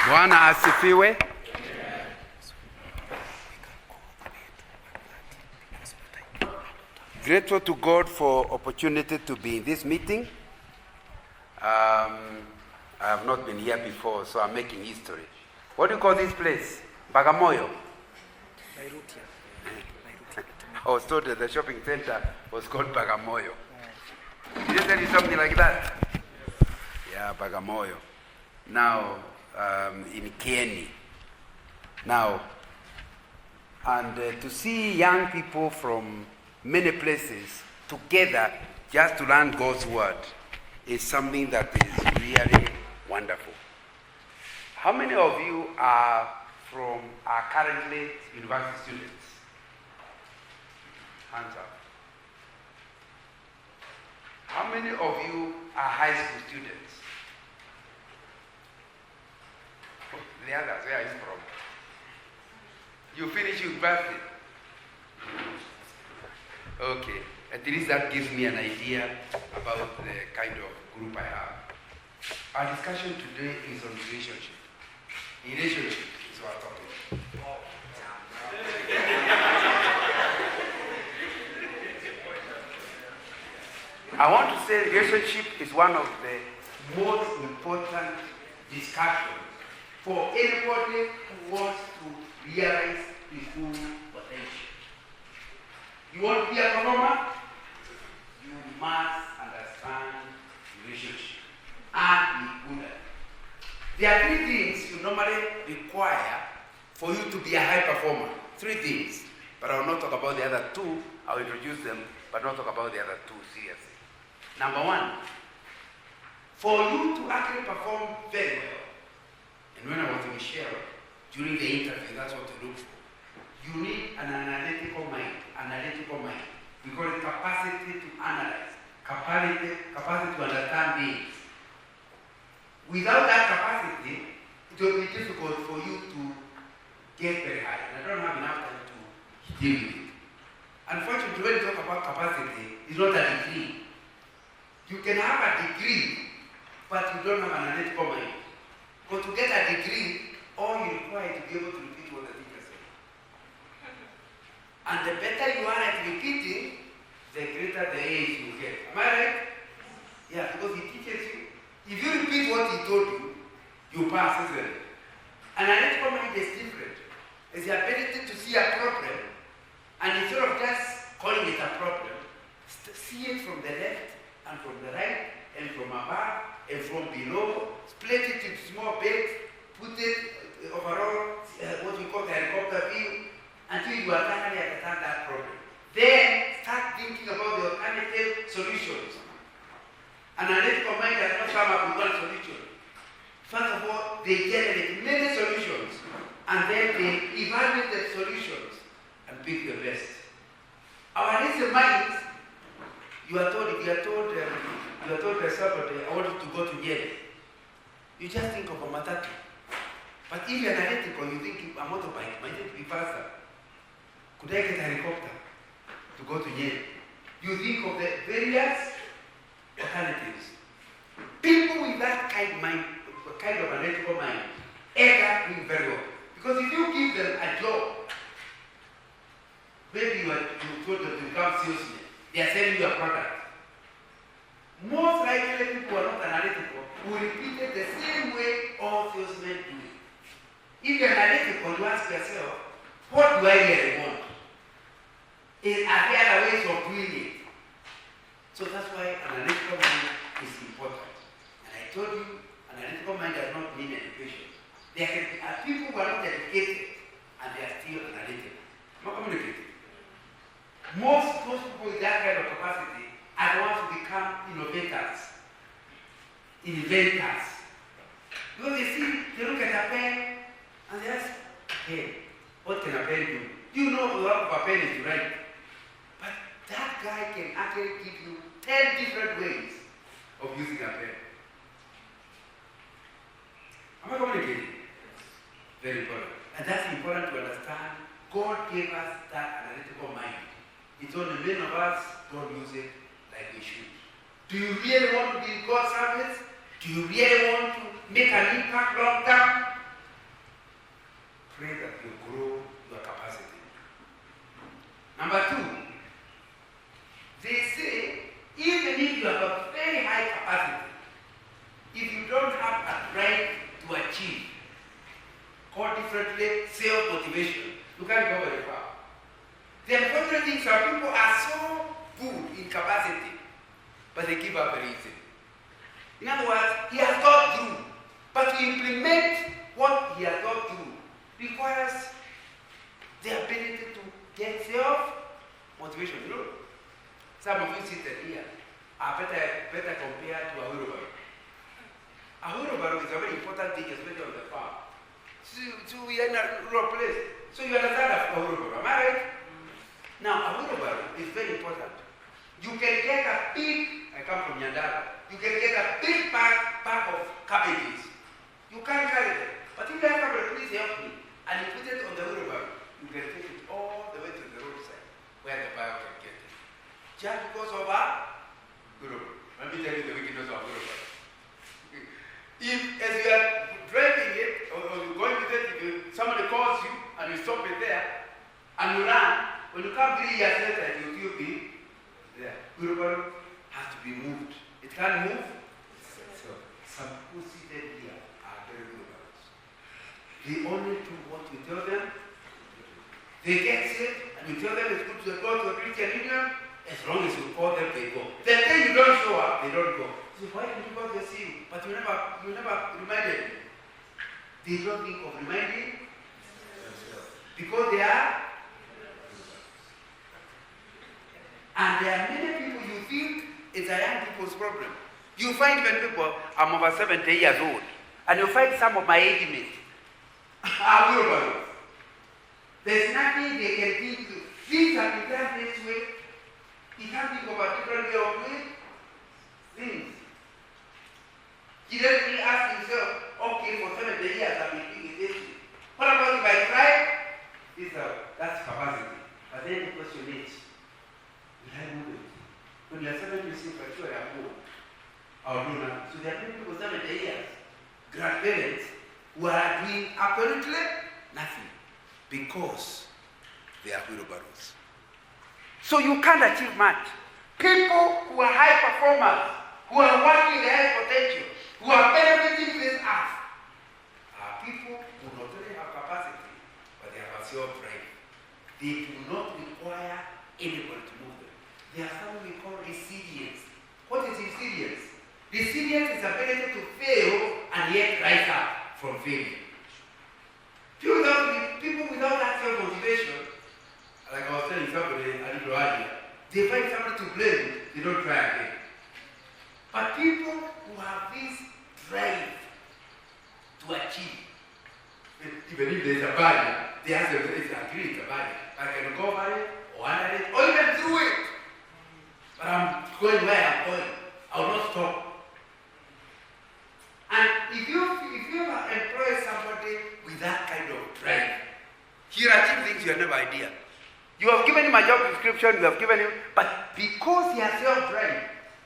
Bwana asifiwe. Grateful to God for opportunity to be in this meeting. I have not been here before, so I'm making history. What do you call this place? Bagamoyo? I was told that the shopping center was called Bagamoyo. Did they tell you something like that? Yeah, Bagamoyo. Now, in Kieni. Now, and to see young people from many places together just to learn God's word is something that is really wonderful. How many of you are currently university students? Hands up. How many of you are high school students? The others, where is it from? You finish university? Okay, at least that gives me an idea about the kind of group I have. Our discussion today is on relationship. Relationship is our topic. I want to say relationship is one of the most important discussions for anybody who wants to realize his full potential. You want to be a performer? You must understand relationship and be good at it. There are three things you normally require for you to be a high performer. Three things. But I will not talk about the other two. I will introduce them, but not talk about the other two seriously. Number one, for you to actually perform very well, and when I was in Shell, during the interview, that's what to look for. You need an analytical mind. We call it capacity to analyze, capacity to understand things. Without that capacity, it will be difficult for you to get very high. And I don't have enough time to deal with it. Unfortunately, when you talk about capacity, it's not a degree. You can have a degree, but you don't have an analytical mind. But to get a degree, all you require is to be able to repeat what the teacher said. And the better you are at repeating, the greater the age you get. Am I right? Yeah, because he teaches you. If you repeat what he told you, you pass, isn't it? An analytical mind is different. It's the ability to see a problem, and instead of just calling it a problem, see it from the left and from the right and from above and from below, split it into small bits, put it overall, what we call the helicopter view, until you are finally understand that problem. Then start thinking about the alternative solutions. An analytical mind does not come up with one solution. First of all, they generate many solutions, and then they evaluate the solutions and pick the best. Our analytical minds, you are told by somebody, I want you to go to Yale. You just think of a matatu. But if you're analytical, you think a motorbike might be faster. Could I get a helicopter to go to Yale? You think of the various alternatives. People with that kind of analytical mind, ever do very well. Because if you give them a job, maybe you told them to become salesmen, they are selling you a product. Most likely people who are not analytical will repeat it the same way all salesmen do it. If you're analytical, you ask yourself, what do I really want? Are there other ways of doing it? So that's why analytical mind is important. And I told you, analytical mind does not mean education. There are people who are not educated and they are still analytical, not communicating. Most people with that kind of capacity are the ones who become innovators, inventors. Because they look at a pen and they ask, hey, what can a pen do? You know what a pen is to write. But that guy can actually give you 10 different ways of using a pen. Am I communicating? Very important. And that's important to understand. God gave us that analytical mind. It's only many of us don't use it like we should. Do you really want to be in God's service? Do you really want to make an impact long term? unfortunately self-motivation, you can't go very far. The unfortunate thing is that people are so good in capacity, but they give up very easily. In other words, he has got through, but to implement what he has got through requires the ability to get self-motivation. You know, some of you seated here are better compared to a wheelbarrow. A wheelbarrow is a very important thing, especially on the farm. So we are in a rural place. So you understand a wheelbarrow, am I right? Now, a wheelbarrow is very important. You can get a big, I come from Nyandara, you can get a big bag of cabbages. You can't carry them. But if you have somebody, please help me, and you put it on the wheelbarrow, you can take it all the way to the roadside where the buyer can get it. Just because of a wheelbarrow. Let me tell you the wickedness of a wheelbarrow. If, as you are driving it, or you're going with it, if somebody calls you, and you stop it there, and you run, when you come 3 years later, you will be there. Wheelbarrow has to be moved. It can't move. So, some people seated here are very wheelbarrows. They only do what you tell them. They get saved, and you tell them it's good to go to a Christian union. As long as you call them, they go. The day you don't show up, they don't go. So why did you go to see you? But you never reminded me. They don't think of reminding themselves. Because they are. And there are many people you think it's a young people's problem. You find when people, I'm over 70 years old, and you find some of my age mates are wheelbarrows. There's nothing they can think to. Things have been done this way. He can't think of a different way of doing things. He doesn't really ask himself, okay, for 70 years I've been doing it this way. What about if I try? That's capacity. But then the question is, will I move it? When you are 70, you say, for sure I'm good. I'll do nothing. So there are people with 70 years, grandparents, who are doing apparently nothing because they are wheelbarrows. So you can't achieve much. People who are high performers, who are working their high potential, who are benefiting this earth, are people who not only have capacity, but they have a self-drive. They do not require anybody to move them. They are something we call resilience. What is resilience? Resilience is the ability to fail and yet rise up from failure. People without that self-motivation, like I was telling somebody a little earlier, they find somebody to blame, they don't try again. But people who have this drive to achieve, even if there's a barrier, they have to agree it's a barrier. I can go over it, or under it, or even through it. But I'm going where I'm going. I will not stop. And if you employ somebody with that kind of drive, he'll achieve things you have never idea. You have given him a job description, you have given him, but because he has self-drive,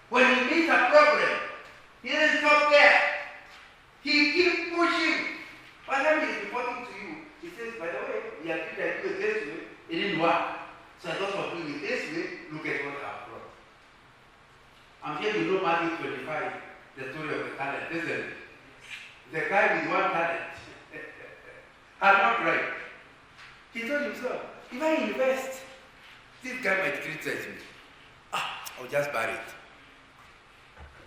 when he meets a problem, he doesn't stop there. He keeps pushing. By the time he is reporting to you, he says, by the way, we agreed to do it this way, it didn't work. So I thought of doing it this way, look at what I've brought. I'm sure you know Matthew 25, the story of the talent, isn't it? The guy with one talent had not right. He told himself, if I invest, this guy might criticize me. I'll just bury it.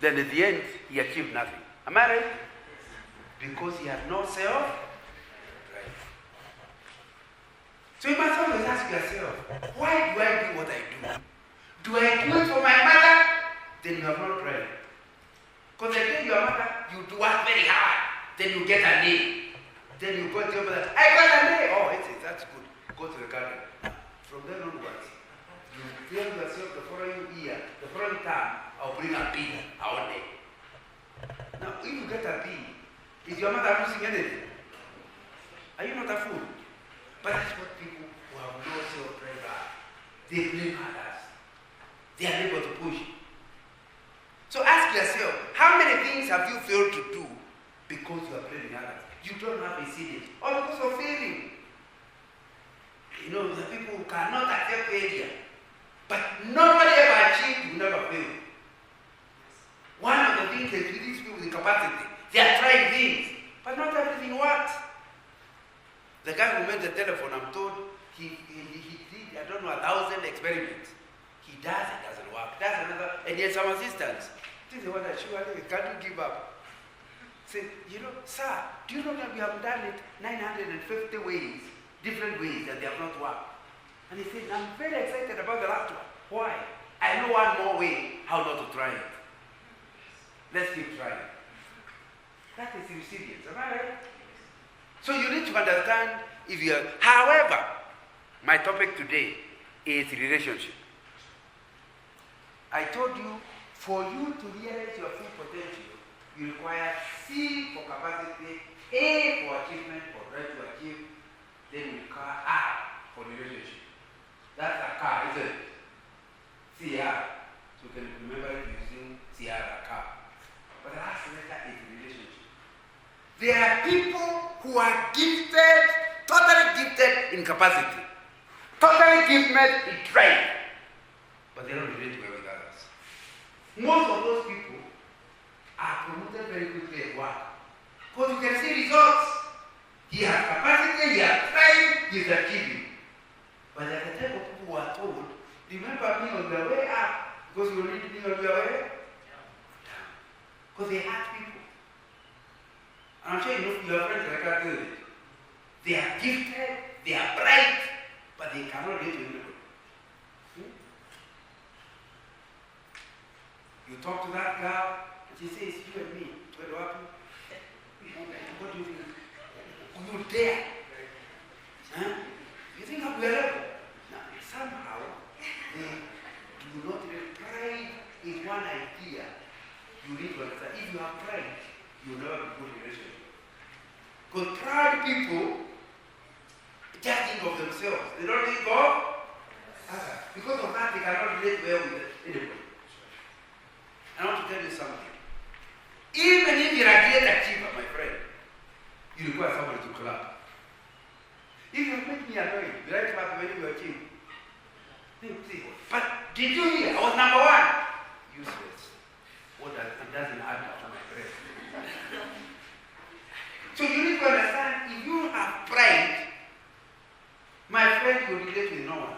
Then at the end, he achieved nothing. Am I right? Because he had no self-drive. So you must always ask yourself, why do I do what I do? Do I do it for my mother? Then you have not tried. Because the day your mother, you do work very hard. Then you get a name. Then you go to your mother, I got a name. Oh, that's good. Go to the garden. From then onwards, you tell yourself the following year, the following time, I'll bring a bee, our name. Now, if you get a bee, is your mother losing anything? Are you not a fool? But that's what people who have no self-drive are. They blame others. They are able to push. So ask yourself, how many things have you failed to do because you are blaming others? You don't have resilience, or because of failing. You know, the people who cannot accept failure. But nobody ever achieved will never fail. One of the things is with these people with capacity, they are trying things, but not everything works. The guy who made the telephone, I'm told, he did, I don't know, 1,000 experiments. He does, it doesn't work. Does another, and he had some assistants. This is what I surely can't you give up? Say, sir, do you know that we have done it 950 ways, different ways that they have not worked? And he said, I'm very excited about the last one. Why? I know one more way how not to try it. Let's keep trying. That is resilience, am I right? So you need to understand if you are, however, my topic today is relationship. I told you, for you to realize your full potential, you require C for capacity, A for achievement, for trying to achieve, then you require R for relationship. That's a car, isn't it? CR. So you can remember it using CR, a car. But the last letter is relationship. There are people who are gifted, totally gifted in capacity, totally gifted in training, but they don't relate well with others. Most of those people are promoted very quickly at work. Because you can see results. He has capacity, he has time, he is achieving. But there are the type of people who are told, remember me on the way up, because you need me on your way down. Because they hurt people. And I'm sure you know your friends like that, do it. They are gifted, they are bright, but they cannot relate to anybody. You talk to that girl, and she says, you and me, what do you think? You dare? Huh? You think I'm better? Now, somehow, they do not really. Pride is one idea you need to understand. If you have pride, you will never be good in relationship. Because proud people just think of themselves. They don't think of others. Because of that, they cannot relate well with anybody. I want to tell you something. Even if you're a great achiever, my friend, you require somebody to clap. If you make me annoying, will I clap when you achieve? But did you hear? I was number one. Useless. It doesn't add up to my friend. So you need to understand, if you have pride, my friend will relate with no one.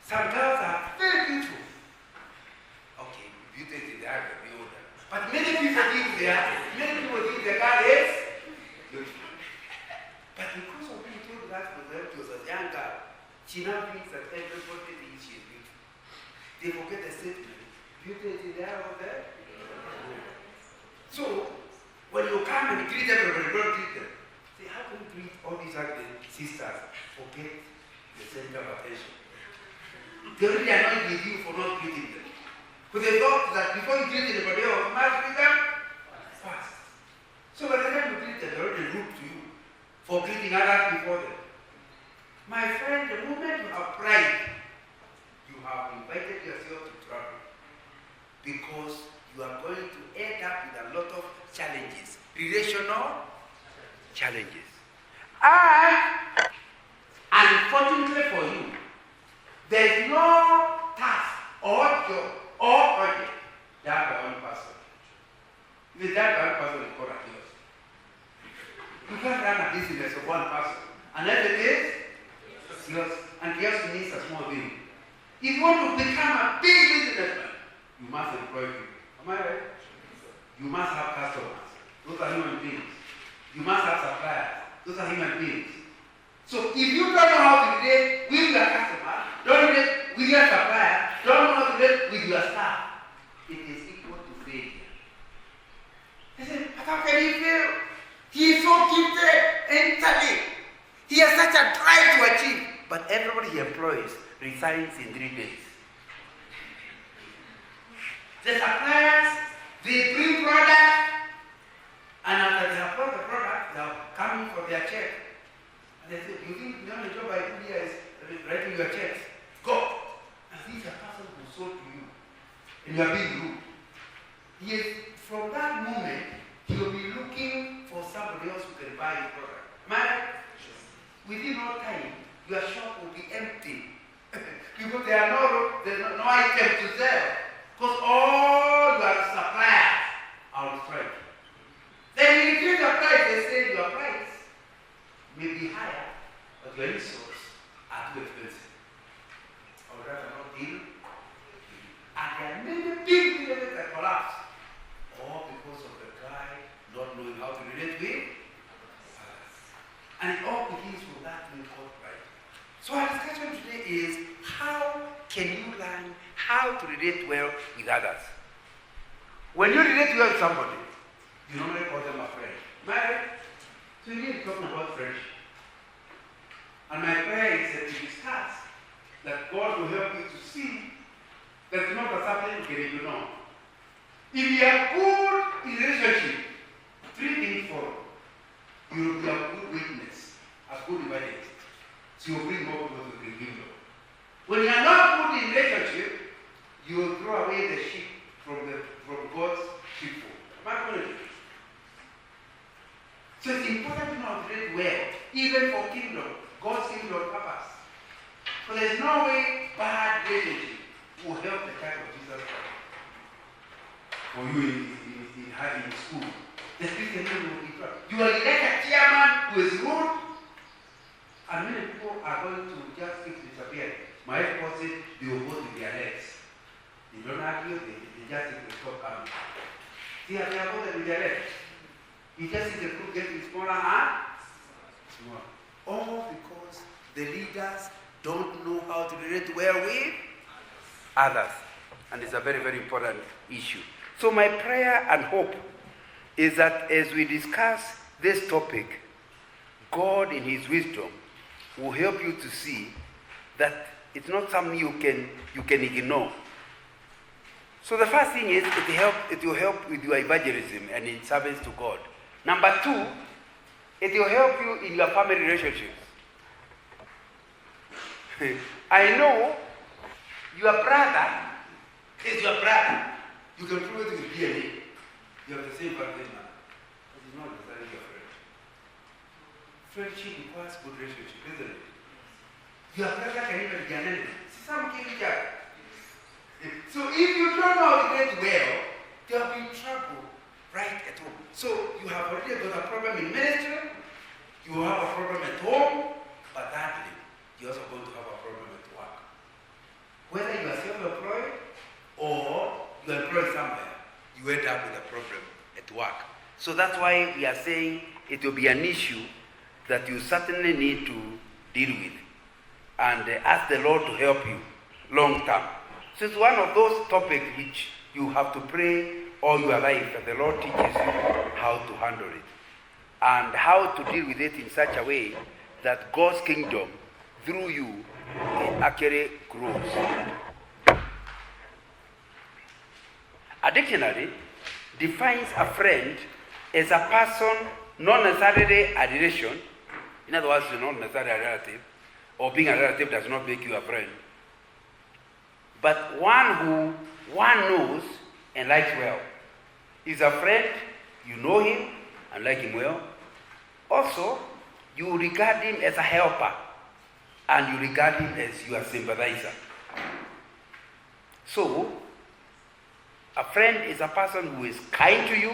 Some girls are very beautiful. Okay, beauty is in the eye of the beholder. But many people think the girl is beautiful. But because of being told that was her, she was a young girl, she now thinks that everybody thinks she is beautiful. They forget the statement. Beauty is in the eye of the beholder. So, when you come and greet everybody, don't greet them. Say, how can you greet all these ugly sisters? Forget the center of attention. They already annoyed with you for not greeting them. Because they thought that before you greet anybody else, you must greet them fast. So by the time you greet them, they're already rude to you for greeting others before them. My friend, the moment you have pride, you have invited yourself to trouble. Because you are going to end up with a lot of challenges, relational challenges. And unfortunately for you, there is no task or job or project done by one person. If it's done by one person, it's called a chaos. You can't run a business of one person unless it is chaos, and chaos means a small thing. If you want to become a big businessman, you must employ people. Am I right? You must have customers. Those are human beings. You must have suppliers. Those are human beings. So if you don't know how to relate with your customer, don't relate with your supplier, don't know how to relate with your staff, it is equal to failure. I said, but how can he fail? He is so gifted internally. He has such a drive to achieve. But everybody he employs resigns in 3 days. The suppliers, they bring product, and after they have brought the product, they are coming for their check. And they say, you think the only job I do here is writing your checks? Go! And this is a person who sold to you, and you are being rude. Yes, from that moment, he will be looking for somebody else who can buy his product. Man, within no time, your shop will be empty. Because there's no item to sell. Because all your suppliers are on strike. relate with others. And it all begins with that thing called pride. So our discussion today is, how can you learn how to relate well with others? When you relate well with somebody, you normally call them a friend. Married? So you need to talk about friendship. And my prayer is that you discuss that God will help you to see that it's not what's happening, you know. If you are good in relationship, three things follow. You will be a good witness, a good evangelist. So you will bring more people to the kingdom. When you are not good in relationship, you will throw away the sheep from God's people. So it's important to know how to relate well, even for kingdom, God's kingdom purpose. So there's no way bad relationship will help the Church of Jesus Christ. For you in school, the Christian will be proud. You are like a chairman who is rude, and many people are going to just keep disappearing. My wife said they will go to their legs. They don't argue, they just stop coming. See how they are bothered with their legs. You just see the group getting smaller and smaller. All because the leaders don't know how to relate well with others. And it's a very, very important issue. So my prayer and hope is that as we discuss this topic, God in His wisdom will help you to see that it's not something you can ignore. So the first thing is it will help with your evangelism and in service to God. Number two, it will help you in your family relationships. I know your brother is your brother. You can prove it with DNA. You have the same family man. But it's not necessarily your friend. Friendship requires good relationship, isn't it? Your brother can even be an enemy. Some kill each other. So if you don't know how to relate well, there will be trouble right at home. So you have already got a problem in ministry, you will have a problem at home, but thirdly, you're also going to have a problem at work. Whether you are self-employed or you are employed somewhere, you end up with a problem at work. So that's why we are saying it will be an issue that you certainly need to deal with and ask the Lord to help you long term. So it's one of those topics which you have to pray all your life that the Lord teaches you how to handle it and how to deal with it in such a way that God's kingdom through you actually grows. A dictionary defines a friend as a person, not necessarily a relation. In other words, not necessarily a relative, or being a relative does not make you a friend, but one who one knows and likes well. He's a friend, you know him and like him well. Also, you regard him as a helper and you regard him as your sympathizer. So, a friend is a person who is kind to you,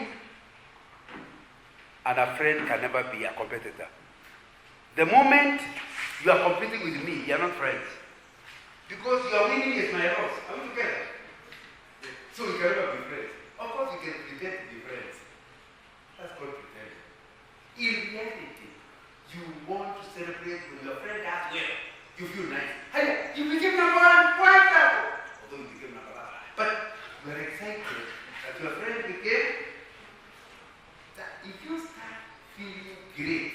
and a friend can never be a competitor. The moment you are competing with me, you are not friends. Because your winning is my loss. Are we together? So we can never be friends. Of course, we can pretend to be friends. That's called pretend. In reality, you want to celebrate when your friend does well. You feel nice. Hey, you became number one, wonderful. Although you became number one. But you are excited that your friend became. That if you start feeling great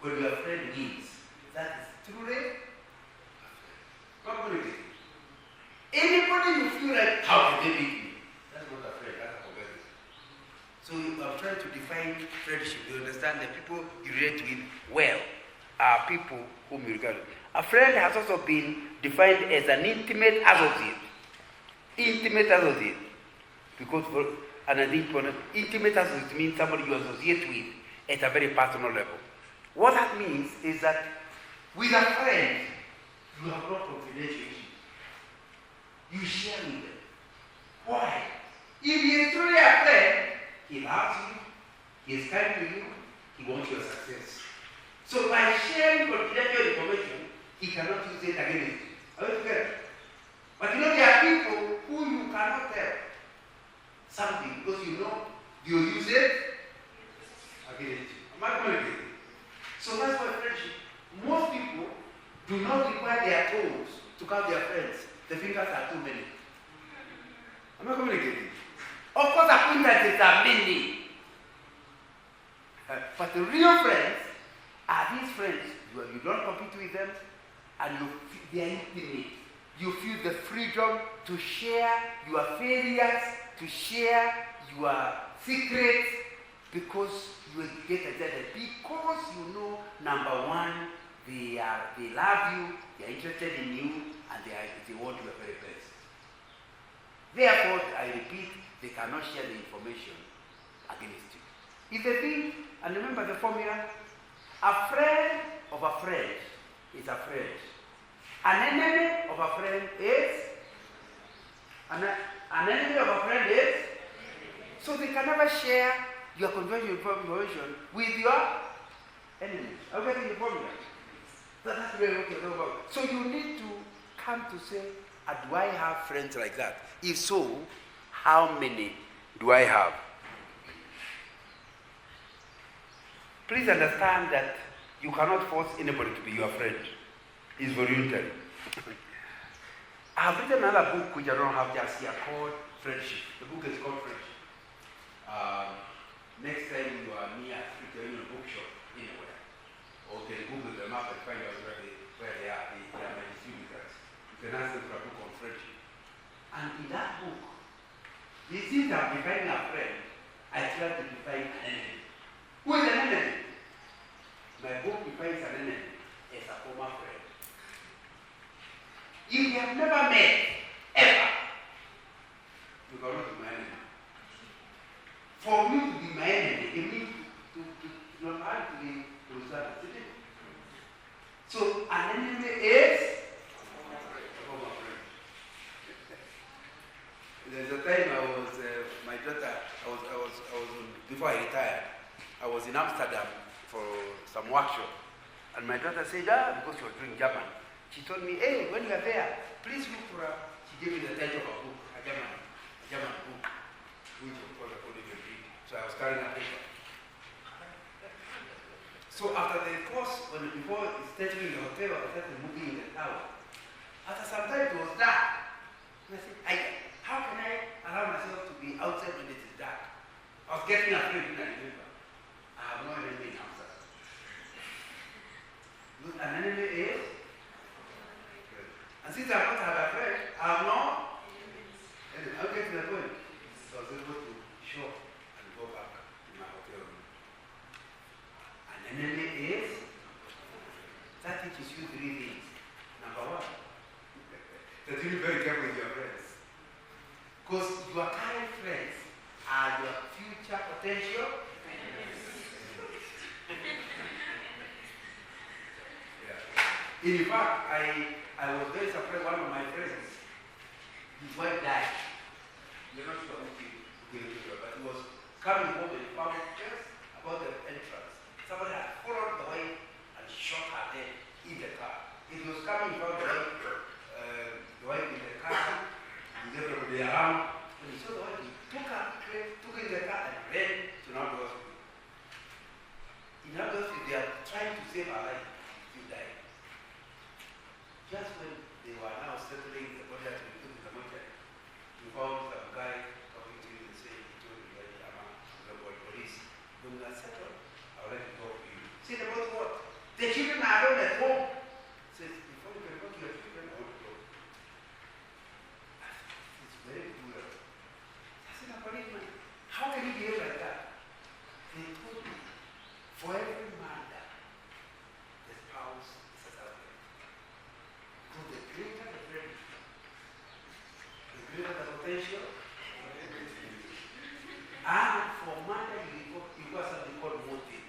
when your friend wins, that is truly not going to be. Anybody you feel like, how can they beat me? That's not a friend, that's a competitor. So I'm trying to define friendship. You understand the people you relate with well are people whom you regard. A friend has also been defined as an intimate associate. Intimate associate. Because for intimate associate means somebody you associate with at a very personal level. What that means is that with a friend, you have not confidentiality. You share with them. Why? If he is truly a friend, he loves you, he is kind to you, he wants your success. So by sharing confidential information, he cannot use it against you. Are you together? But you know there are people who you cannot tell something because you know you use it against you. Am I communicating? So that's why friendship. Most people do not require their toes to count their friends. The fingers are too many. Am I communicating? Of course, acquaintances are many. But the real friends are these friends. You don't compete with them, and they are intimate. You feel the freedom to share your failures, to share your secrets, because you get excited. Because you know, number one, they love you, they are interested in you, and they want your very best. Therefore, I repeat, they cannot share the information against you. If they think, and remember the formula, a friend of a friend is a friend. An enemy of a friend is? An enemy of a friend is? So they can never share your confidential information with your enemies. Are you getting the formula? That's really what you're talking about. So you need to come to say, do I have friends like that? If so, how many do I have? Please understand that you cannot force anybody to be your friend. It's voluntary. I have written another book which I don't have just here called Friendship. The book is called Friendship. Next time you are near a bookshop anywhere, or you can Google them up and find out where they are. They are my distributors. You can ask them for a book on friendship. And in that book, this is I'm defining a friend, I try to define an enemy. Who is an enemy? My book defines an enemy as a former friend. If you have never met, ever, you cannot be my enemy. For me to be my enemy, it means to not actually result. So an enemy is a former friend. There's a time my daughter, before I retired, I was in Amsterdam for some workshop. And my daughter said, because she was doing German, she told me, hey, when you are there, please look for she gave me the title of a book, a German book, which of course I couldn't even read. So I was carrying a paper. So after the course, before settling in the hotel, I started moving in the tower. After some time, it was dark. And I said, how can I allow myself to be outside when it is dark? I was getting afraid when I remember. I have no enemy in Amsterdam. Look, an enemy is? And since I have not had a friend, I have no enemy. I'll get to the point. So I was able to shop and go back to my hotel room. An enemy is? That teaches you three things. Number one, that you be very careful with your friends. Because your current friends are your future potential enemies. Yeah. In fact, I was very surprised. One of my friends, his wife died. You're not sure who killed her, but he was coming home and found just about the entrance. Somebody had followed the wife and shot her dead in the car. He was coming, he found the wife in the car, and everybody around. And he saw the wife, he took in the car and ran to North Hospital. In North Hospital, they are trying to save her life. She died. Just when they were now settling the body to be put in the mortuary, we found some guy talking to him and saying, he told me that the police, when we are settled, I would like to talk to you. Said about what? The children are alone at home. Says, before you can go to your children, I want to talk. It's very cruel. I said, a policeman, how can you behave like that? They told me, for every murder, the spouse is a husband. So the greater the friend, the greater the potential. And for murder, you got something called motive.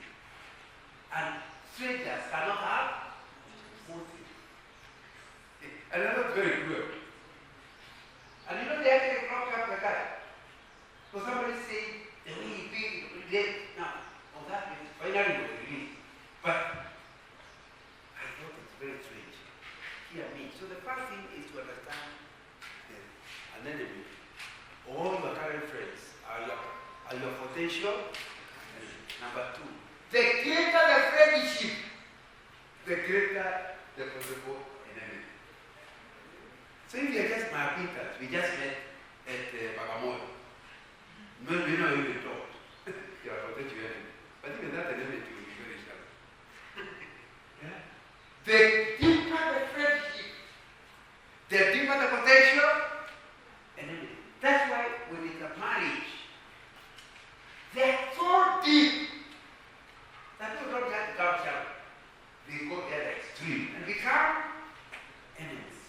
And strangers cannot have motive. And that's very cruel. And you know they actually locked up the guy. So somebody say, the way he beat, now, on that is finally was released. But I thought it's very strange. Hear me. So the first thing is to understand an enemy. All your current friends are your potential enemy. Number two, the greater the friendship, the greater the possible enemy. So if you're just my acquaintance, we just met at Bagamoyo. No, we know you will talk. You are potential enemy. But even that enemy will be very sharp. Yeah? The deeper the friendship, the deeper the potential enemy. That's why when it's a marriage, they're so deep that people don't just become shallow. They go to the other extreme and become enemies.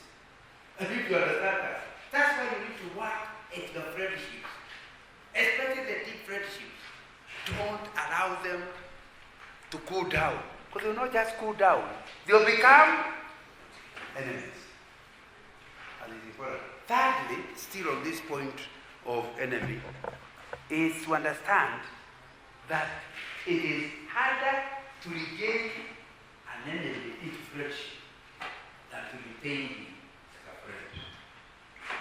And if you understand that, that's why you need to work at the friendships, especially the deep friendships. Don't allow them to cool down, because they will not just cool down, they will become enemies. And it's important. Thirdly, still on this point of enemy, is to understand that it is harder to regain an enemy into friendship than to retain him as a friend.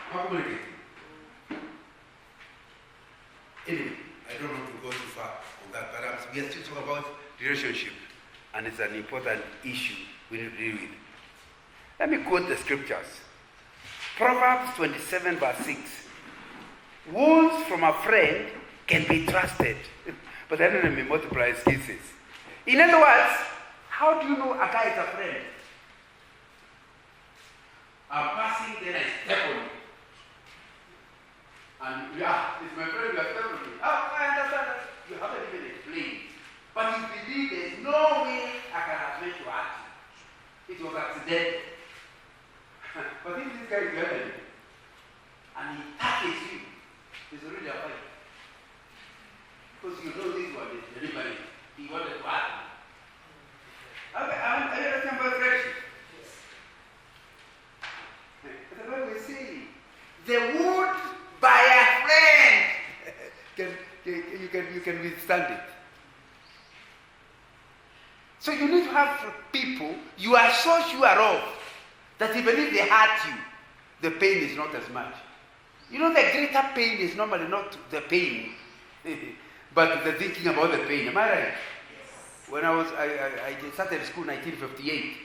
How complicated? Anyway, I don't want to go too far on that, but we are still talking about relationship, and it's an important issue we need to deal with. Let me quote the scriptures. Proverbs 27 verse 6. Wounds from a friend can be trusted, but the enemy multiplies kisses. In other words, how do you know a guy is a friend? I'm passing, then I step on you. And yeah, it's my friend, you are stepping on me. Oh, I understand that. You haven't even explained. But you believe there's no way I can have meant to act. It was accidental. But if this guy is your enemy, and he targets you, it's already a fight. Because you know this one is deliberate. He wanted to act. Okay, I understand about friendship. But the Bible is saying, the wound by a friend you can withstand it. So you need to have people you are so sure of that even if they hurt you, the pain is not as much. You know, the greater pain is normally not the pain, but the thinking about the pain. Am I right? Yes. When I started school in 1958,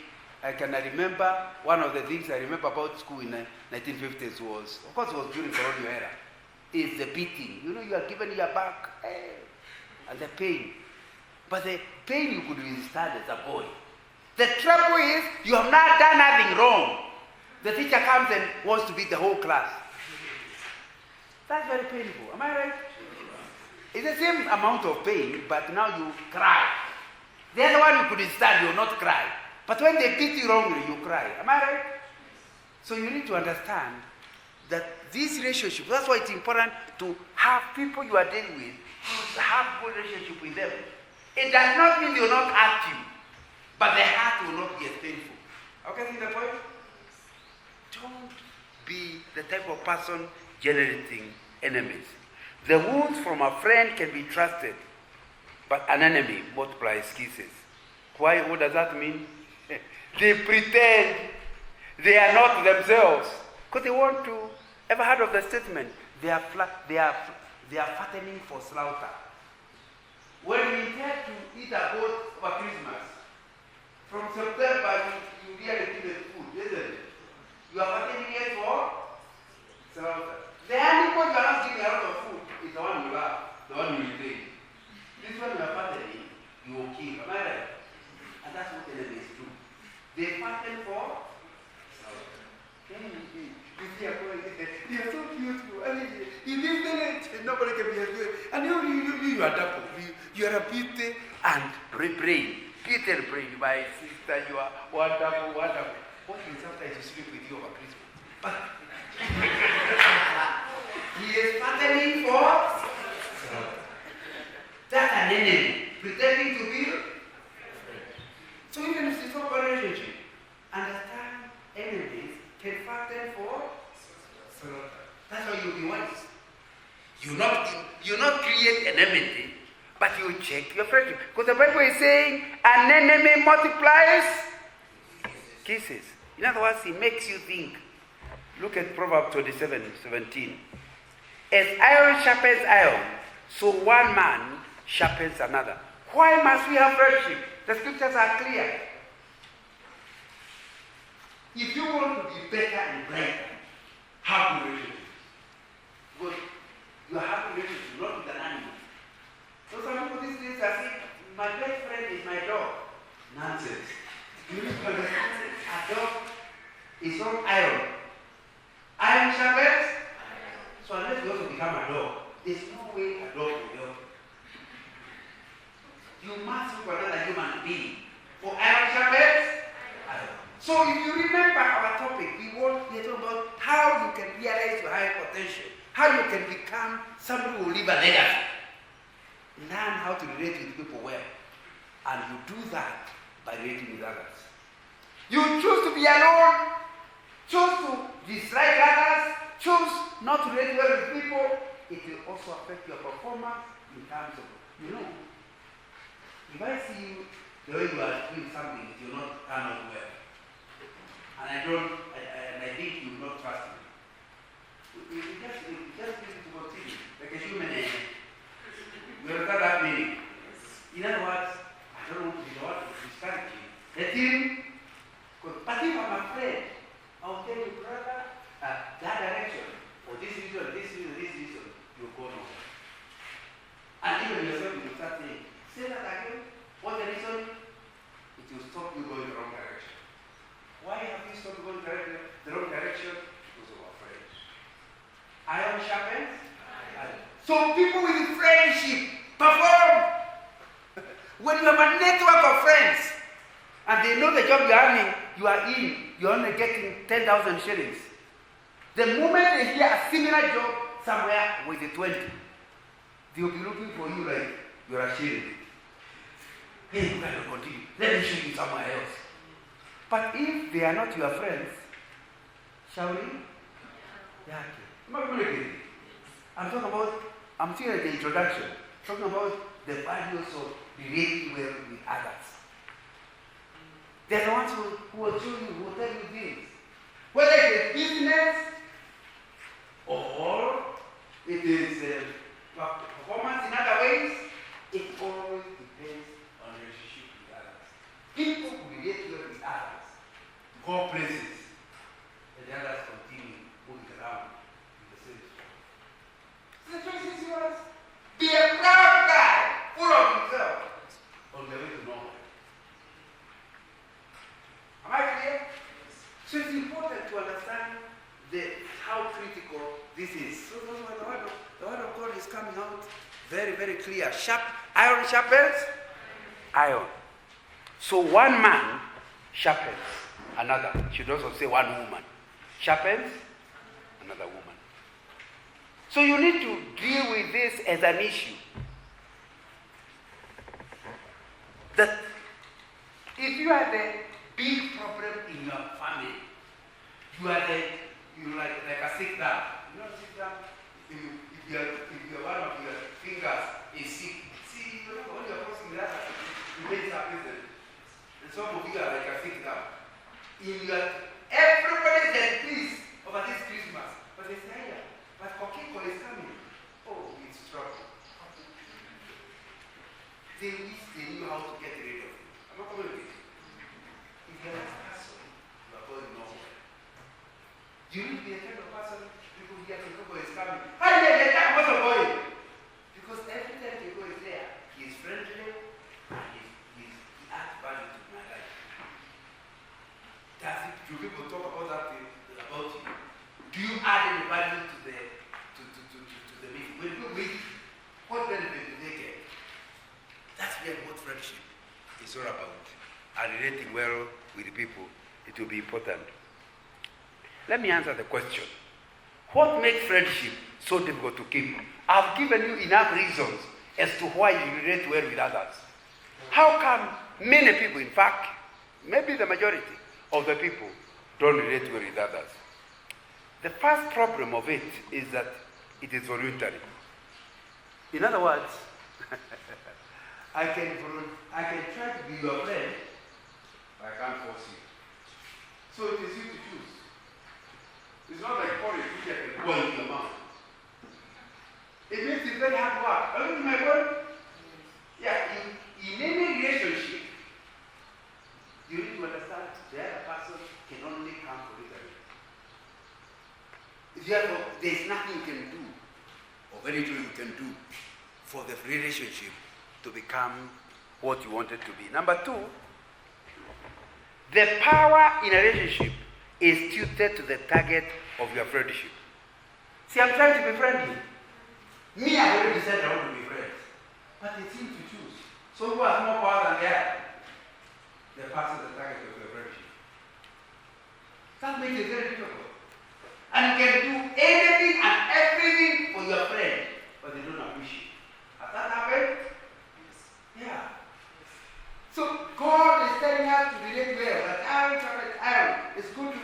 I remember one of the things I remember about school in the 1950s was, of course it was during colonial era, is the beating. You know, you are given your back, and the pain. But the pain you could withstand as a boy. The trouble is, you have not done nothing wrong. The teacher comes and wants to beat the whole class. That's very painful. Am I right? It's the same amount of pain, but now you cry. The other one you could withstand, you will not cry. But when they beat you wrongly, you cry. Am I right? So you need to understand that this relationship, that's why it's important to have people you are dealing with, to have good relationship with them. It does not mean they will not hurt you, but the heart will not be as painful. Okay, see the point? Don't be the type of person generating enemies. The wounds from a friend can be trusted, but an enemy multiplies kisses. Why? What does that mean? They pretend they are not themselves because they want to. Ever heard of the statement? They are fattening for slaughter. When we intend to eat a goat for Christmas, from September you really give it food, isn't it? You are fattening it for slaughter. The animal you are not giving a lot of food is the one you love, the one you retain. This one you are fattening, you will kill. Am I right? And that's what enemies do. They fatten for slaughter. You see a boy, you are so beautiful. I mean, you live in it, nobody can be as good. And you are double. You are a beauty and brain. Beauty and brain. My sister, you are wonderful, wonderful. What is sometimes to sleep with you over Christmas? But he is fattening for that's an enemy, pretending to be. So even if it's not a relationship, understand enemies can fatten for slaughter. That's why you'll be wise. You not create enmity, but you check your friendship. Because the Bible is saying an enemy multiplies kisses. In other words, it makes you think. Look at Proverbs 27:17. As iron sharpens iron, so one man sharpens another. Why must we have friendship? The scriptures are clear. If you want to be better and brighter, have relationships. Because you have relationships, not with an animal. So some people these days are saying, my best friend is my dog. Nonsense. You need to understand a dog is not iron. Iron sharpens. So unless you also become a dog, there's no way a dog will help. You must look for another human being. For iron sharpens iron. So if you remember our topic, we want to talk about how you can realize your higher potential, how you can become somebody who will live a legacy. Learn how to relate with people well. And you do that by relating with others. You choose to be alone, choose to dislike others, choose not to relate well with people, it will also affect your performance in terms of, if I see you the way you are doing something, it will not turn out well. And I think you will not trust me. You just need to continue. Like a human being. You understand that meaning? In other words, I don't want to be the one to discourage you. Let him, but if I'm afraid, I'll tell you, brother, that direction, or this reason, you'll go nowhere. And even yourself, you will start saying, say that again. What's the reason? It will stop you going the wrong direction. Why have you stopped going the wrong direction? Because of our friends. Iron sharpens iron. So people with friendship perform. When you have a network of friends, and they know the job you are in, you're only getting 10,000 shillings. The moment they hear a similar job somewhere with the 20, they will be looking for you like you're a shilling. Hey, you guys will continue. Let me show you somewhere else. But if they are not your friends, shall we? Yeah, okay. I'm still at the introduction, talking about the values of relating well with others. They're the ones who will show you, who will tell you things. Whether it is business or it is performance in other ways, it always depends on relationship with others. People who relate well with others go places, and the others continue moving around with the same story. So the choice is yours. Be a proud guy, full of himself, on the way to nowhere. Am I clear? So it's important to understand how critical this is. So the word of God is coming out very, very clear. Iron sharpens iron. So one man sharpens another. Should also say one woman sharpens another woman. So you need to deal with this as an issue. That if you are the big problem in your family, you are like a sick dam. You know, sick dam. If one of your fingers is sick, see, when you're crossing the other, you make it happen. And some of you are like a sick dam. Everybody says please over this Christmas, but they say, yeah, but Kokiko is coming. Oh, it's trouble. They wish they knew how to get rid of it. I'm not going to do it. If you're that person, you are going nowhere. Do you need to be a kind of person people hear Kokiko is coming? Hi, yeah, what's the point? Because every time they go is there, he is friendly and he adds value to my life. Do people talk about that about you? Do you add any value to the meeting? When you meet, what benefit do they get? That's what friendship is all about. And relating well with the people, it will be important. Let me answer the question. What makes friendship so difficult to keep? I've given you enough reasons as to why you relate well with others. How come many people, in fact, maybe the majority of the people, don't relate well with others? The first problem of it is that it is voluntary. In other words, I can try to be your friend, but I can't force you. So it is you to choose. It's not like porridge you get and pour into your mouth. It makes it very hard work. Are you my word? Yeah, he for the relationship to become what you want it to be. Number two, the power in a relationship is tilted to the target of your friendship. See, I'm trying to be friendly. Me, I've already decided I want to be friends. But they seem to choose. So who has more power than the other? The person the target of your friendship. That makes it very difficult. And you can do anything and everything for your friend, but they don't appreciate. Has that happened? Yes. Yeah. So God is telling us to relate well. That iron, it's good to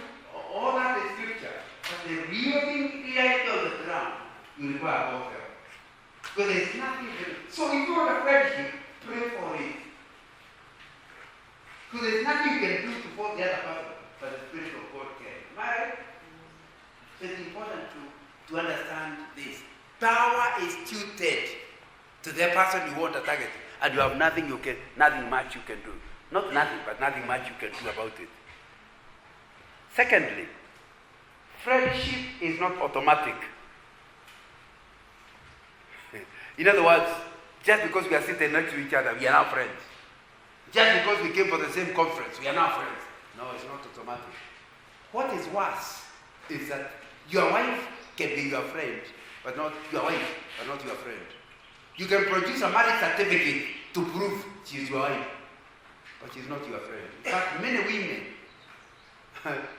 all that is scripture. But the real thing, reality on the ground, you require both help. Because there's nothing to do. So if you want a friendship, pray for it. Because there's nothing you can do to support the other person, but the Spirit of God can. Am I right? So it's important to understand this. Power is tilted to the person you want to target, and you have nothing much you can do. Not nothing, but nothing much you can do about it. Secondly, friendship is not automatic. In other words, just because we are sitting next to each other, we are now friends. Just because we came for the same conference, we are now friends. No, it's not automatic. What is worse is that your wife can be your friend, but not your wife, but not your friend. You can produce a marriage certificate to prove she is your wife, but she's not your friend. In fact, many women,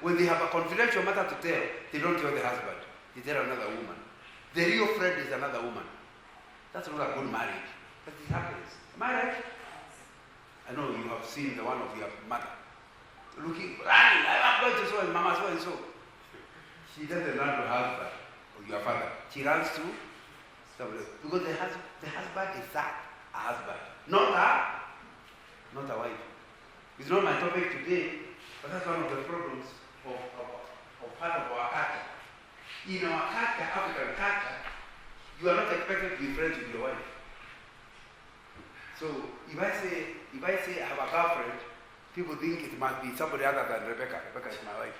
when they have a confidential matter to tell, they don't tell the husband. They tell another woman. The real friend is another woman. That's not a good marriage, but it happens. Am I right? I know you have seen the one of your mother looking, I'm going to so and mama so and so. She doesn't run to her husband or your father. She runs to somebody else. Because the husband is that, a husband, not a wife. It's not my topic today, but that's one of the problems of part of our culture. In our culture, African culture, you are not expected to be friends with your wife. So if I say I have a girlfriend, people think it must be somebody other than Rebecca. Rebecca is my wife.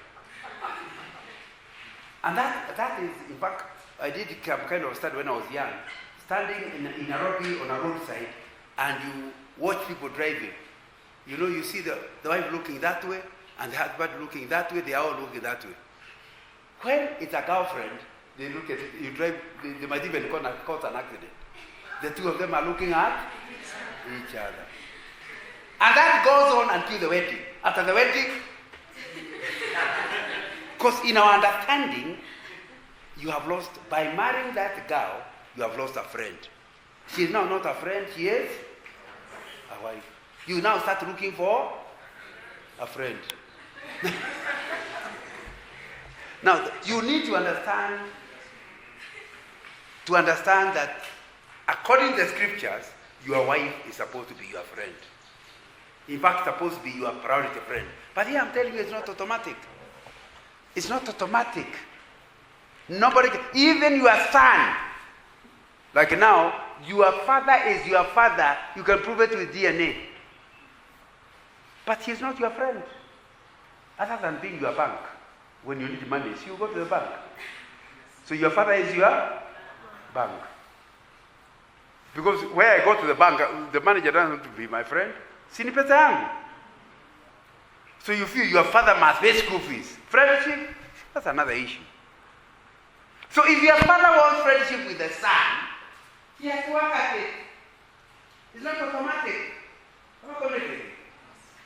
And that is, in fact, I did some kind of study when I was young, standing in Nairobi on a roadside, and you watch people driving. You know, you see the wife looking that way, and the husband looking that way, they are all looking that way. When it's a girlfriend, they look at it, you drive, they might even cause an accident. The two of them are looking at each other. And that goes on until the wedding. After the wedding, because in our understanding, you have lost, by marrying that girl, you have lost a friend. She is now not a friend, she is a wife. You now start looking for a friend. Now, you need to understand that according to the scriptures, your wife is supposed to be your friend. In fact, supposed to be your priority friend. But here I'm telling you, it's not automatic. It's not automatic. Nobody can, even your son. Like now, your father is your father. You can prove it with DNA. But he's not your friend. Other than being your bank. When you need money, so you go to the bank. So your father is your bank. Because where I go to the bank, the manager doesn't want to be my friend. Sini pesa yangu. So you feel your father must pay school fees. Friendship, that's another issue. So if your father wants friendship with the son, he has to work at it. It's not automatic.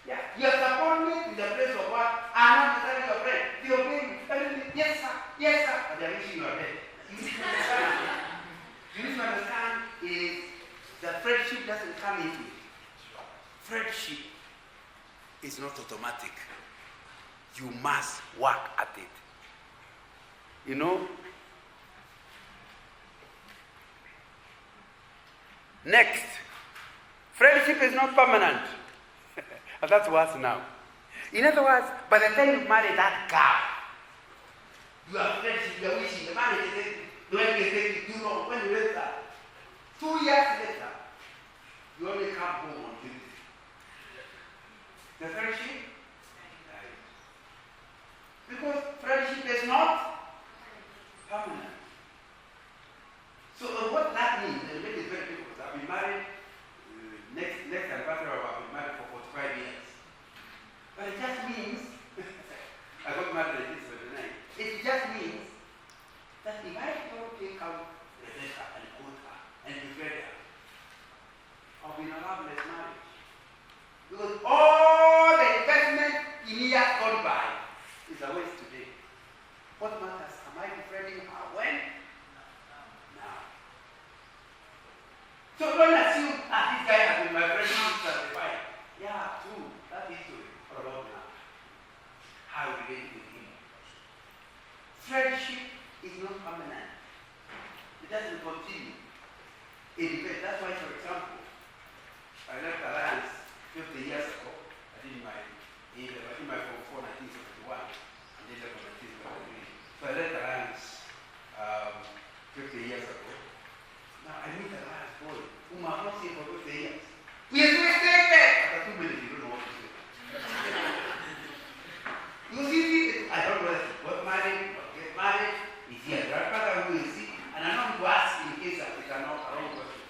Yeah, your subordinate in the place of work are not necessarily your friend. They obey you. Yes, sir, and they are wishing you are dead. You need to understand. You need to understand is that friendship doesn't come into it. Friendship is not automatic. You must work at it. You know? Next, friendship is not permanent. And that's worse now. In other words, by the time you marry that girl, you are friendship, you are wishing, the man is saying, when you say too long, when you later, 2 years later, you only come home on Tuesday. The friendship dies. Because friendship is not permanent. So what that means, and make it very difficult. Because all the investment in years gone by is a waste today. What matters? Am I befriending her when? Now. So don't assume, this guy has been my friend since 35. Yeah, true. That is true. For a long now. How you relate with him. Friendship is not permanent. It doesn't continue. It depends. That's why, for example, I left Alliance 50 years ago. I did my form 4, 1971, and then 1973. So I left Alliance 50 years ago. Now I meet Alliance boy, whom I have not seen for 50 years. We are doing stay there. After 2 minutes, you don't know what to say. You see, I don't know what married, what get married. Is here. Grandfather who is sick, and I know to ask in case I cannot around question.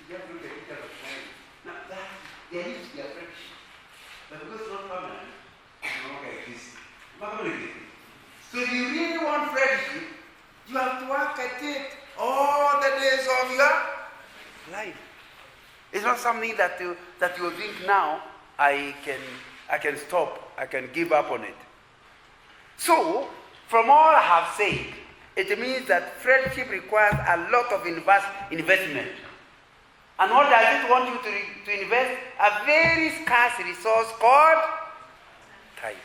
You just look at each other. Now that there needs to be a friendship. But because it's not permanent, it's no longer exists. So if you really want friendship, you have to work at it all the days of your life. It's not something that you think now I can stop, I can give up on it. So, from all I have said, it means that friendship requires a lot of investment. And what does it want you to invest? A very scarce resource called time.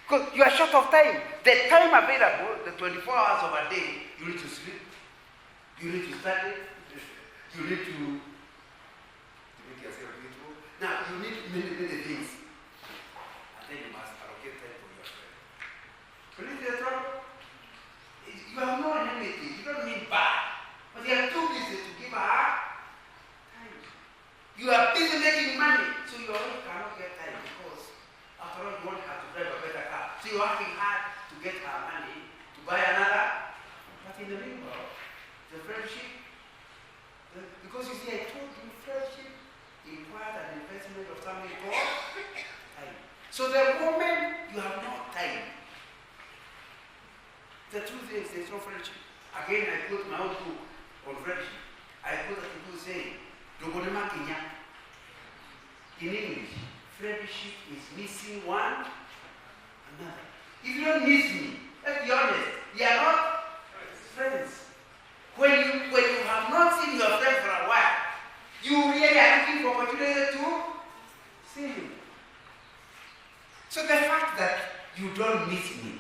Because you are short of time. The time available, the 24 hours of a day, you need to sleep, you need to study, you need to make yourself beautiful. Now, you need many things. And then you must allocate time for your friend. But this is the trouble. You have no enmity. You don't mean bad. But you are too busy to give her time. You are busy making money, so you always cannot get time because after all you want her to drive a better car. So you're working hard to get her money to buy another. But in the meanwhile, the friendship, because you see, I told you friendship requires an investment of something called time. So the moment you have no time, the truth is there's no friendship. Again, I put my own book on friendship. I put a people saying, in English, friendship is missing one another. If you don't miss me, let's be honest, you are not friends. When you have not seen your friend for a while, you really are looking for opportunity to see him. So the fact that you don't miss me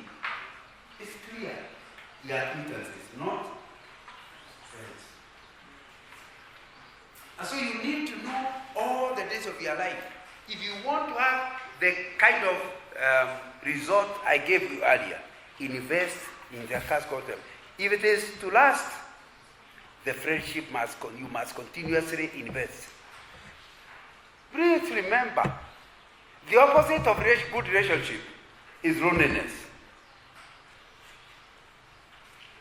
is clear. Your acquaintances, not friends. And so you need to know all the days of your life. If you want to have the kind of result I gave you earlier, invest in the cash content. If it is to last, the friendship you must continuously invest. Please remember, the opposite of good relationship is loneliness.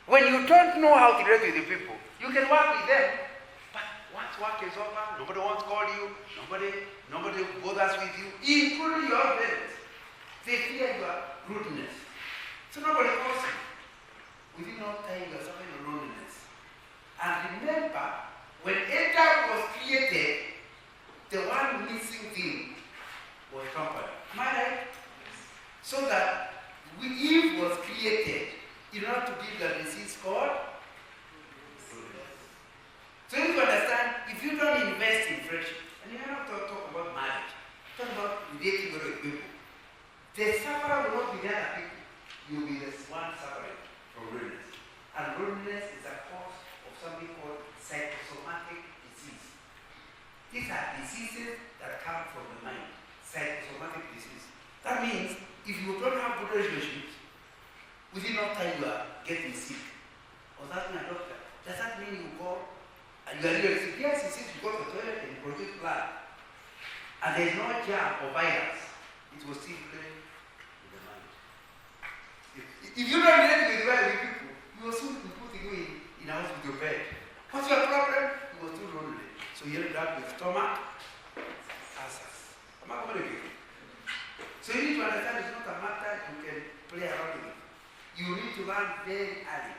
When you don't know how to relate with the people, you can work with them, but once work is over, nobody wants to call you, nobody bothers with you, including your parents. They fear your rudeness. So nobody calls you. Within no time, you are suffering from loneliness. And remember, when Adam was created, the one missing thing was company. Am I right? So that Eve was created in order to give the disease called loneliness. So you understand, if you don't invest in friendship, and you're not talking about marriage, talk about relating with people, the sufferer will not be the other people. You'll be the one suffering from loneliness. And loneliness is a cause of something called psychosomatic disease. These are diseases that come from the mind. Psychosomatic disease. That means if you don't have good relationships, within no time you are getting sick. Or that mean a doctor. Does that mean you go and you are really sick? Yes, he says you go to the toilet and produce blood. And there is no germ or virus. It was simply in the mind. If you don't relate with people, you will soon be putting you in a hospital bed. What's your problem? You were too lonely. So you ended up with stomach ulcers. Am I communicating? So you need to understand it's not a matter you can play around with. You need to learn very early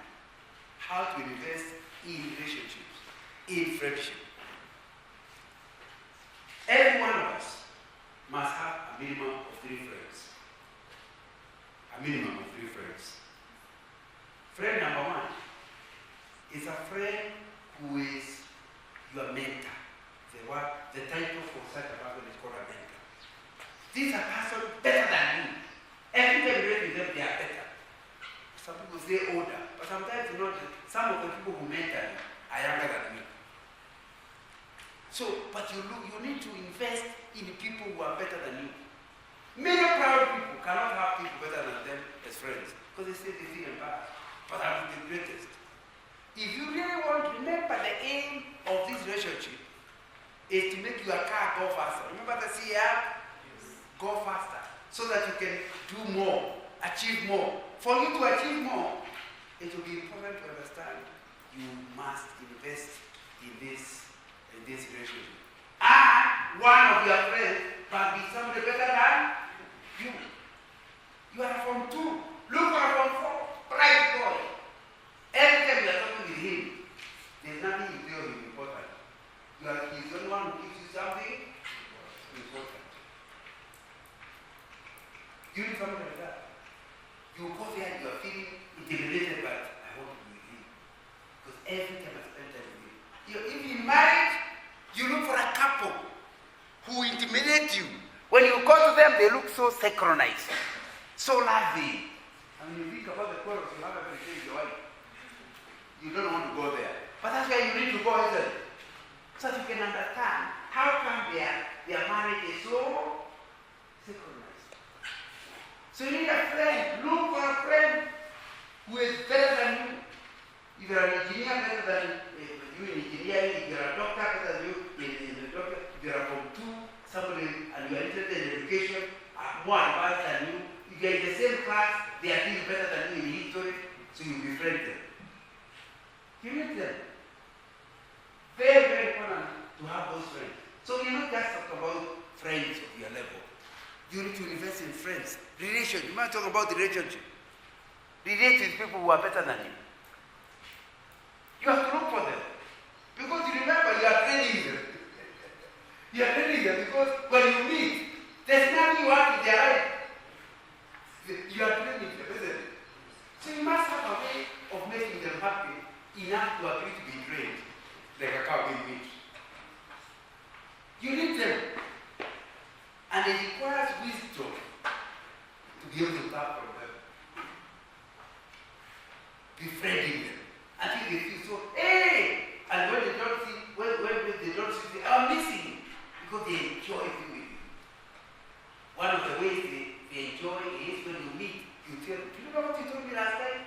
how to invest in relationships, in friendship. your mentor. The title for such a person is called a mentor. This is a person better than you. Every time you read with them, they are better. Some people say older, but sometimes not. Some of the people who mentor you are younger than me. So, but you need to invest in people who are better than you. Many proud people cannot have people better than them as friends because they say they feel embarrassed. But I'm the greatest. If you really want to remember, the aim of this relationship is to make your car go faster. Remember the CR? Yes. Go faster so that you can do more, achieve more. For you to achieve more, it will be important to understand you must invest in this relationship. And one of your friends must be somebody better than you. You are from 2. Look for from 4. Bright boy. Every time you are talking with him, there's nothing you tell him important. He's the only one who gives you something important. You need something like that. You go there and you are feeling intimidated, but I want to be with him. Because every time I spend time with him. If in marriage, you look for a couple who intimidate you. When you go to them, they look so synchronized, so loving. And when you think about the quarrels you have every day with your wife, you don't want to go there. But that's where you need to go, isn't it? So that you can understand how come their marriage is so synchronized. So you need a friend. Look for a friend who is better than you. If you're an engineer, better than you in engineering. If you're a doctor, better than you in the doctor. If you're from 2, somebody, and you are interested in education, more advanced than you. If you're in the same class, they are doing better than you in history, so you befriend them. You need them. Very, very important to have those friends. So you not just talk about friends of your level. You need to invest in friends. Relation. You might talk about the relationship. Relate with people who are better than you. You have to look for them. Because you remember, you are training them. You are training them because when you meet, there's nothing you have in their life. You are training them, isn't it? So you must have a way of making them happy enough to agree to be trained, like a cow being meat. You need them. And it requires wisdom to be able to tap from them. Befriending them. Until they feel so, hey! And when they don't see, when they don't see, I'm missing you. Because they enjoy being with you. One of the ways they enjoy is when you meet, you tell, do you remember what you told me last time?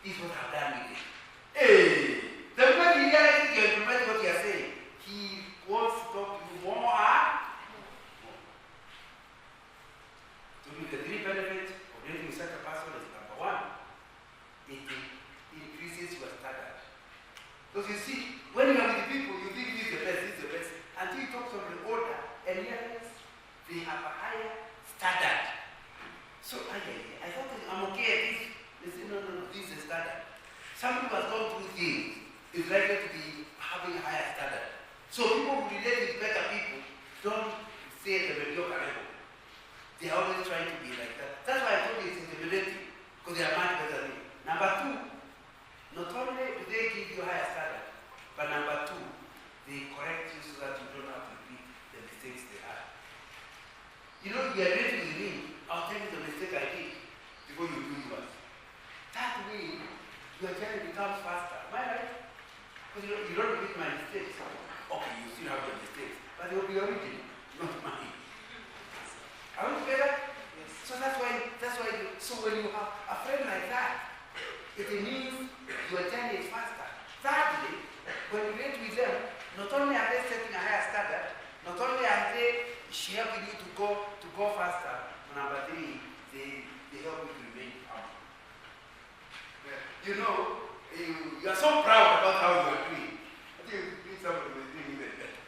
This is what I've done with it. Hey! The moment he realizes you're implementing what you're saying, he wants to talk to you more and more. So the 3 benefits of dating with such a person is number 1, it increases your standard. Because you see, when you are with the people, you think this is the best, until you talk to them older and realize they have a higher standard. So I thought I'm okay at this. They say, no, this is a standard. Somebody who has gone through things is likely to be having a higher standard. So people who relate with better people don't stay at the mediocre level. They are always trying to be like that. That's why I told you it's intimidating, because they are much better than you. Number 2, not only do they give you a higher standard, but number 2, they correct you so that you don't have to repeat the mistakes they had. You know, you are ready with me, I'll tell you the mistake I did before you do yours. That way, your journey becomes faster. Am I right? Because you don't repeat my mistakes. Okay, you still have your mistakes, but they will be original, not mine. Are we together? Yes. So that's why so when you have a friend like that, it means your journey is faster. Thirdly, when you relate with them, not only are they setting a higher standard, not only are they helping you to go faster, but number 3, they help you to remain humble. You know, you are so proud about how you are doing. I think you need somebody who is doing even better.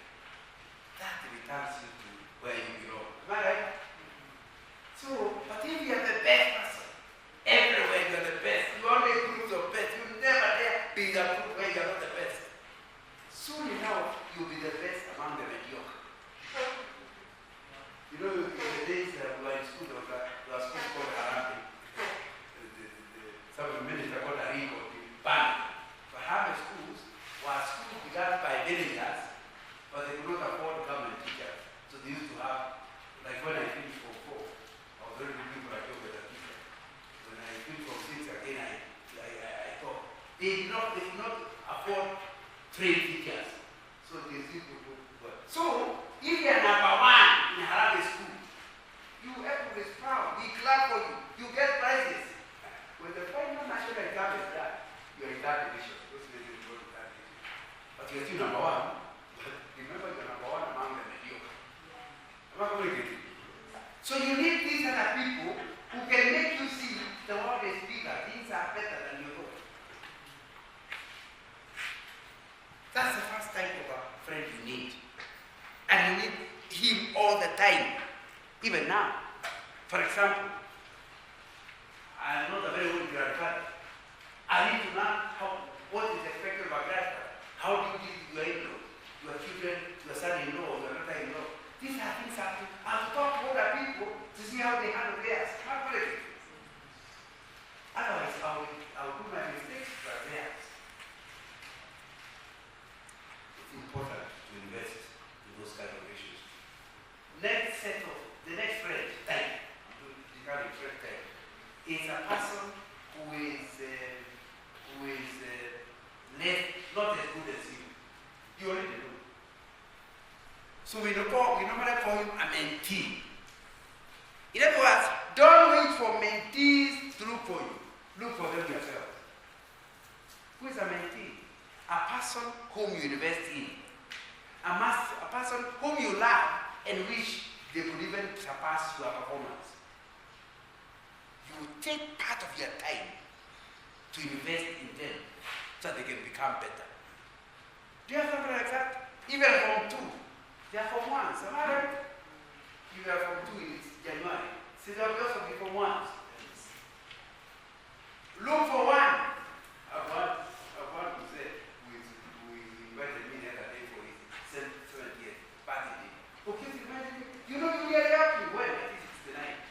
That returns you to where you belong. Am I right? So, but if you are the best person, everywhere you are the best, you only groups of best, you never dare be in a group where you are not the best. Soon enough, you'll be the best among the mediocre. You know, in the days we were in school, there was a school called Harambe. Some of the ministers called Arigo, the band. For Harambe schools were schools begun by villagers but they could not afford government teachers. So they used to have, like when I finished from 4, I was already looking for a job as a teacher. When I finished from 6 again, I thought they could not afford trained teachers. So they still could do well. So if you are number 1 in Harare school, you everyone is proud. We clap for you. You get prizes. When the final national exam is done, you are in that division. Those ladies go to that division. But you are still number 1. Remember, you are number 1 among the mediocre. Am I communicating? So you need these other people who can make you see the world is bigger. Things are better than you thought. That's the first type of a friend you need. And you need him all the time. Even now. For example, I am not a very old grandfather. I need to learn what is expected of a grandfather. How do you deal with your in-laws, your children, your son-in-law, your daughter-in-law? These are things I have to talk to other people to see how they handle theirs. How will it? Otherwise, I will do my mistakes, but theirs. It's important to invest in those kind of issues. The next friend type, is a person who is not as good as you. You already know. So we normally call him a mentee. In other words, don't wait for mentees to look for you. Look for them yourself. Who is a mentee? A person whom you invest in. A person whom you love and wish they could even surpass your performance. You take part of your time to invest in them so they can become better. Do you have something like that? Even from 2. They are from 1. Am I right? You are from 2 in January. So they will also be from 1. Look for 1. I've one who said, who invited me the other day for his 70th birthday. Okay, you know you are happy. Well, I think 69.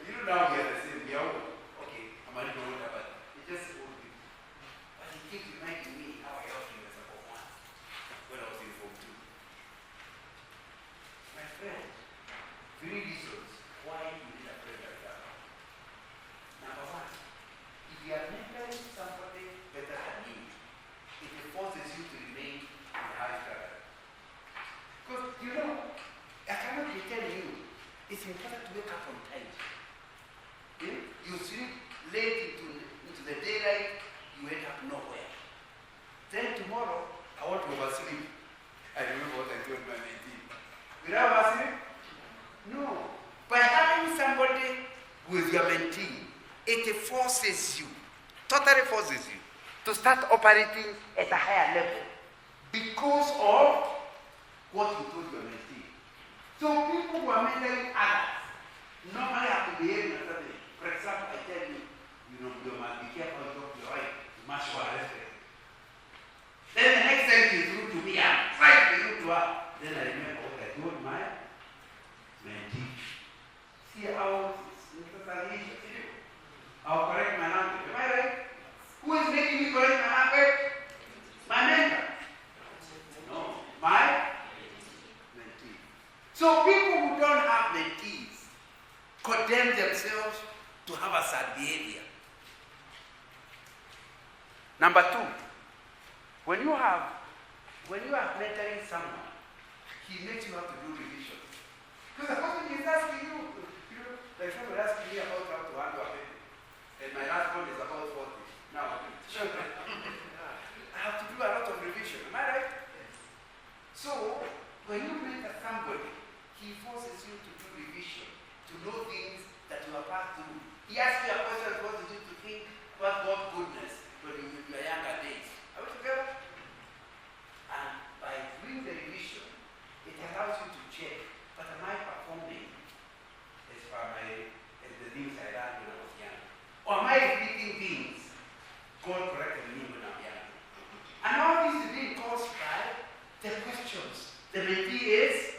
You know now we are the same. We are old. Okay, I'm a little older, but it's just old people. But he keeps reminding me how I helped him as a Form 1 when I was in Form 2. My friend, 3 reasons why you need a friend like that. Number 1, if you are mentoring somebody better than you, it forces you to remain in the high struggle. Because, you know, I cannot be telling you, it's important to wake up on time. You sleep late into the daylight, you end up nowhere. Then tomorrow, I want to oversleep. I remember what I told my mentee. Will I oversleep? No. By having somebody who is your mentee, it forces you, totally forces you, to start operating at a higher level because of what you told your mentee. So people who are mentoring others normally have to behave in a certain way. For example, I tell you, you must be careful to talk to your wife. You must show her respect. Then the next time she's rude to me, I'm trying to be rude to her. Then I remember what I told my mentee. See how it's an issue. I'll correct my language. Am I right? Who is making me correct my language? My mentor. No, my mentee. So people who don't have mentees condemn themselves to have a sad behavior. Number 2, when you are mentoring someone, he makes you have to do revision. Because the person is asking you, like someone asking me about how to handle a baby, and my last one is about 40. Now, I have to do a lot of revision. Am I right? So, when you mentor somebody, he forces you to do revision, to know things that you are passed through. He asks you a question, what did you to think about God's goodness when you were in your younger days? Are we together? And by doing the revision, it allows you to check, but am I performing as the things I learned when I was young? Or am I repeating things God corrected me when I was young? And all this is being caused by the questions the mentee is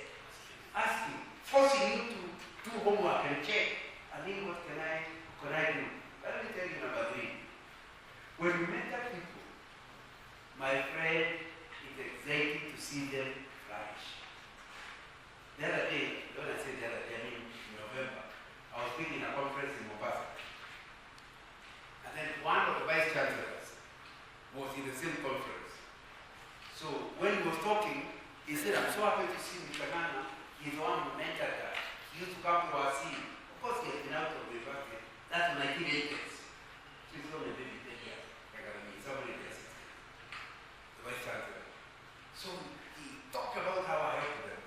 asking, forcing you to do homework and check. I mean, what can I do? when he was talking, he said, I'm so happy to see Mr. Ghana. He's the one who mentored that. He used to come to our scene. Of course, he has been out of university. That's 1980s. She's only maybe 10 years. Like I mean, somebody in their 60s. The Vice Chancellor. So he talked about how I helped them.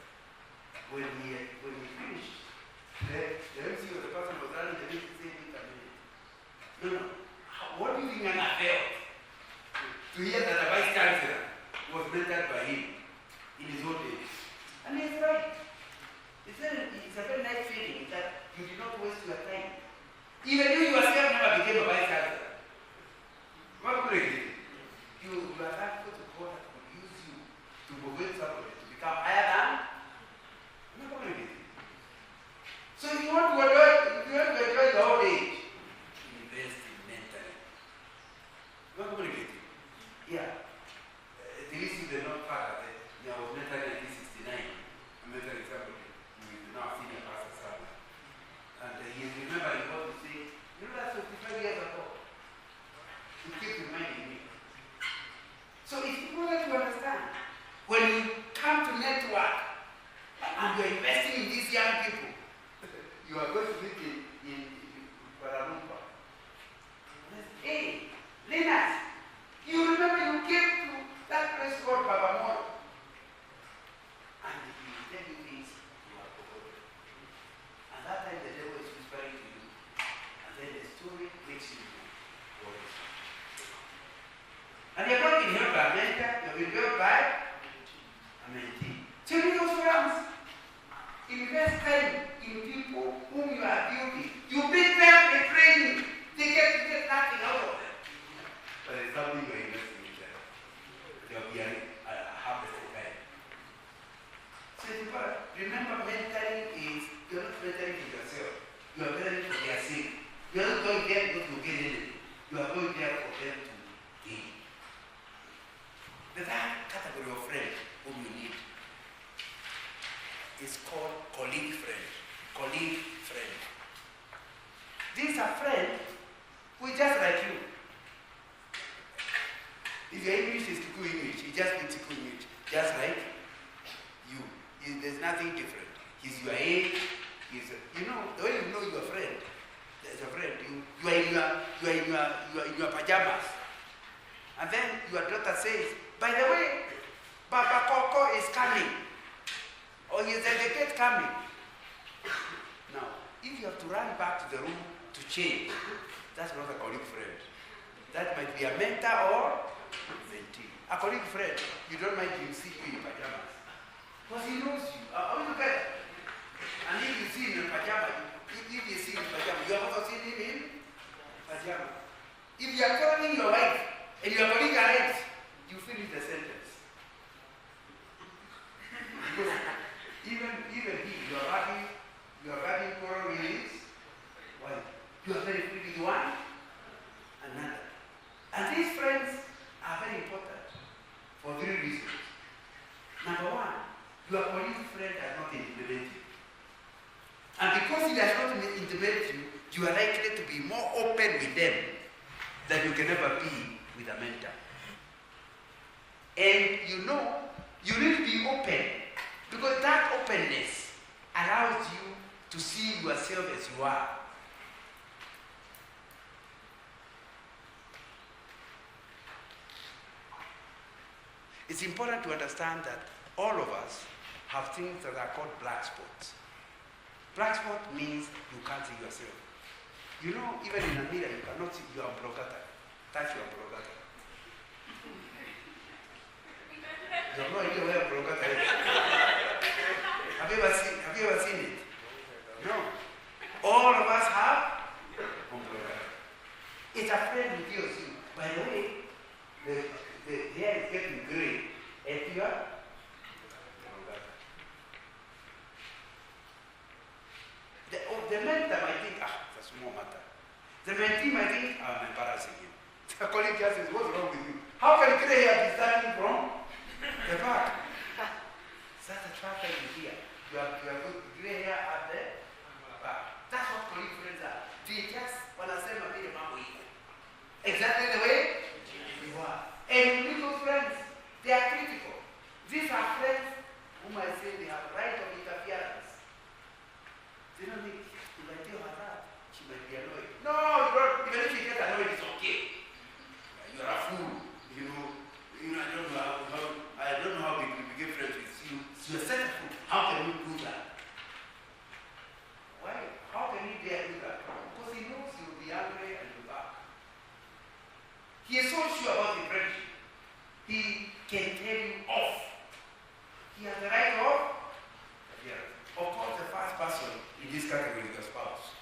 When we finished, the MC of the person was running the meeting saying, wait a minute. No. What do you think Ghana felt to hear that the Vice Chancellor was mentored by him in his old age? And he's right. It's a very nice feeling that you did not waste your time. Even you yourself never became a Vice Chancellor. What could it? You are thankful to God that could use you to motivate somebody to become higher than. What could it? So if you want to enjoy the old age, invest in mentoring. What could it? Yeah. The reason they're not part of it, I was mentoring in 1969. I'm mentoring somebody who is now senior pastor Samuel. And he's remembering what to say. You know, that's 55 years ago. He keeps reminding me. So it's important to understand. When you come to network and you're investing in these young people, you are going to meet in Kuala Lumpur. Hey, Linus, you remember you came to that place called Bagamoyo. And if you tell you things, you are forgotten. And that time the devil is whispering to you. And then the story makes you know what is happening. And you're not being helped by a mentor, you're being helped by a mentee. So you those friends. Invest time in people whom you are building. You bring them a training. They get nothing out of them. But it's something you're investing in them. They'll be a harvest time. So remember, mentoring is, you're not mentoring for yourself. You are mentoring for their sake. You are not going there because you get anything. You are going there for them to gain. The third category of friend whom you need is called colleague friend. Colleague friend. These are friends who are just like you. If your English is Tiku English, he just speaks Tiku English, just like you. There's nothing different. He's your age. You know, the way you know your friend, there's a friend. You are in your pajamas, and then your daughter says, "By the way, Papa Coco is coming, or he's at the gate coming." Now, if you have to run back to the room to change, that's not a colleague friend. That might be a mentor or mentee. A colleague friend, you don't mind him see you in pajamas. Because he knows you. How you get? And if you see him in pajamas, if you see him in pajamas, you have also seen him in pajamas. If you are calling your wife and your colleague arrives, you finish the sentence. Because even he, you are having quarrel with his wife. You are very free with one another. And these friends are very important for 3 reasons. Number one, your colleague friend does not intimidate you. And because he does not intimidate you, you are likely to be more open with them than you can ever be with a mentor. And you know, you need to be open because that openness allows you to see yourself as you are. It's important to understand that all of us have things that are called black spots. Black spot means you can't see yourself. You know, even in a mirror, you cannot see your blogata. Touch your blogata. You have no idea where blogata is. Have you ever seen it? No. All of us have blogata. It's a friend with you. By the way, the hair is getting gray. If you are, the mentor might think, it's a small matter. The mentee might think, I'm embarrassing him. The colleague just says, what's wrong with you? How can gray hair be starting from the back? That's the factor in here. You have gray hair at the back. That's what colleague friends are. They just want to say, exactly the way you are. And little friends, they are critical. It's your set of food. How can you do that? Why? How can you dare do that? Because he knows you'll be angry and you'll back. He is so sure about the friendship. He can tell you off. He has the right of. Of course, the first person in this category is your spouse.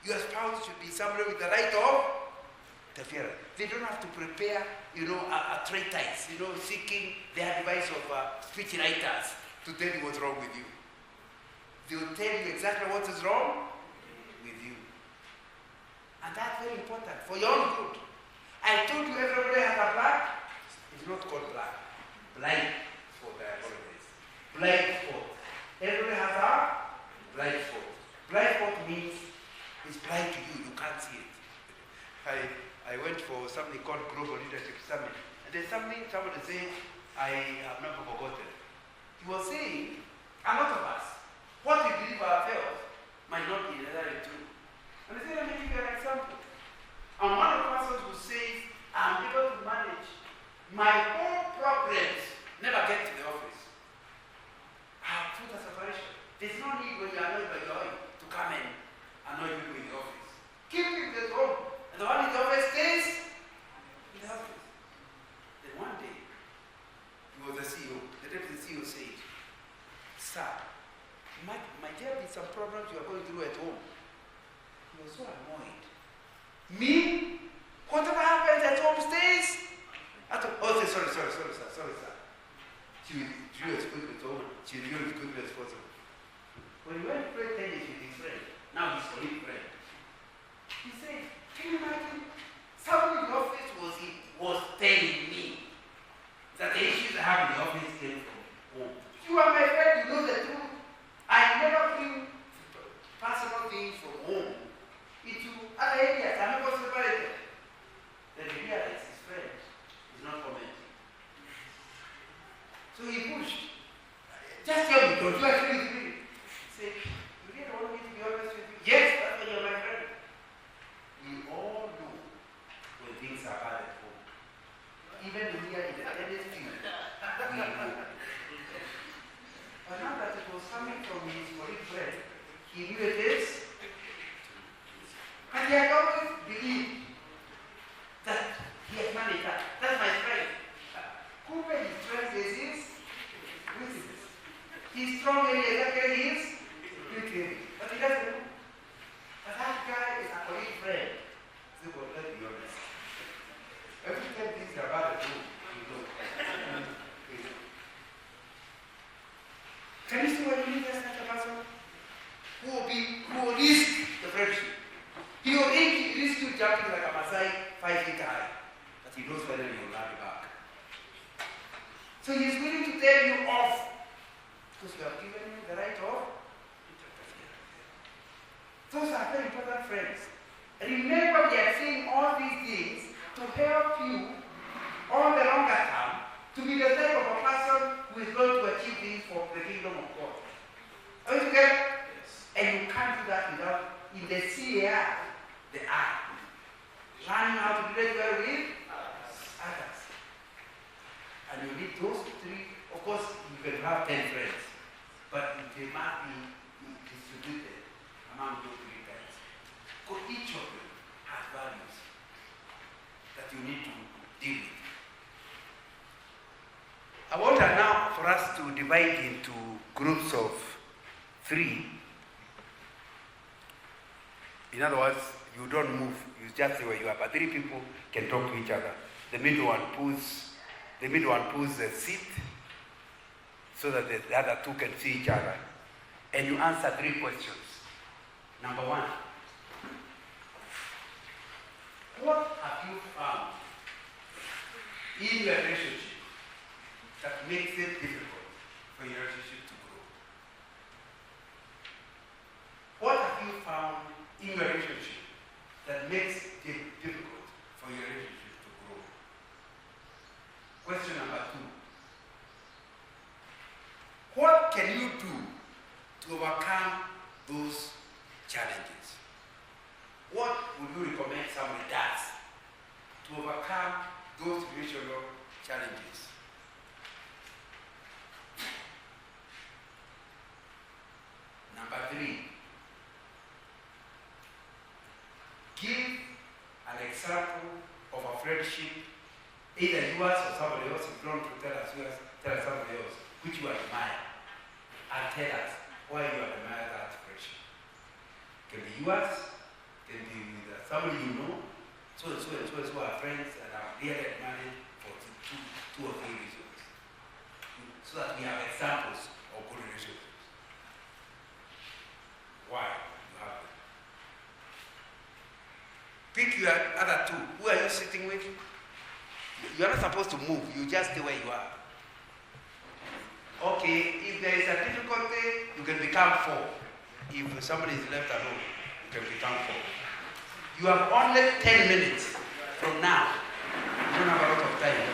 Your spouse should be somebody with the right of interference. They don't have to prepare, a treatise, seeking the advice of speech writers to tell you what's wrong with you. They will tell you exactly what is wrong with you. And that's very important for your own good. I told you everybody has a black. It's not called black. Blind spot, I apologize. Blind spot. Everybody has a blind spot. Blind spot means it's blind to you. You can't see it. I went for something called Global Leadership Summit. And there's somebody saying, I have never forgotten. He was saying, a lot of us, what we believe ourselves might not be necessarily true. And I said, let me give you an example. I'm one of the persons who says, I'm able to manage my own problems, never get to the office. I have put a separation. There's no need when you are annoyed by your own to come in and annoy people in the office. Keep people at home. And the one in the office stays in the office. Then one day, he was the CEO. The deputy CEO said, Sir, might there be some problems you are going through at home? He was so annoyed. Me? Whatever happens at home stays? Oh, sorry, sir. She was quick with home. She was as quickly as possible. When he went to play tennis with his friend, now his colleague friend, he said, can you imagine? Someone in the office was telling me that the issues I have in the office came from home. You are my friend, you know the truth. I never bring personal things from home into other areas. I'm not separated. Then he realized his friend is not commenting. So he pushed. Just tell me, don't you actually agree? He said, you really want me to be honest with you? Yes, that's why you're my friend. We all know when things are bad at home. Even here in the tennis field, we know. But now that it was coming from his colleague friend, he knew it is. And he had always believed that he had managed that. That's my friend. Who made his strength is his weakness. His strong area, that area is weak area. But he doesn't know. But that guy is a colleague friend. So, well, let's be honest. Every time things are bad at home, you know. Can you see what you need as such a person? Who will risk the friendship? He will risk you jumping like a Maasai 5 feet high. But he knows whether you will land back. So he is willing to tell you off. Because you have given him the right of interference. Those are very important friends. Remember, we are saying all these things to help you on the longer term to be the type of a person who is going to achieve things for the kingdom of God. Are you together? Yes. And you can't do that without, in the CAR, the I. Learning how to relate well with others. And you need those three. Of course, you can have 10 friends, but they must be distributed among those 3 guys. Because each of them has values that you need to deal with. I want now for us to divide into groups of 3. In other words, you don't move, you just stay where you are, but 3 people can talk to each other. The middle one pulls the seat so that the other 2 can see each other. And you answer 3 questions. Number 1, what have you found in your relationship that makes it difficult for your relationship to grow? What have you found in your relationship that makes it difficult for your relationship to grow? Question number 2. What can you do to overcome those challenges? What would you recommend somebody does to overcome those relational challenges? read. Give an example of a friendship, either yours or somebody else. If you don't want to tell us yours, tell us somebody else, which you admire. And tell us why you admire that friendship. It can be yours, it can be with somebody you know. So are friends and are really admired for two or three reasons. So that we have examples of good relationships. Why you have them? Pick your other two. Who are you sitting with? You are not supposed to move. You just stay where you are. Okay, if there is a difficulty, you can become four. If somebody is left alone, you can become four. You have only 10 minutes from now. You don't have a lot of time.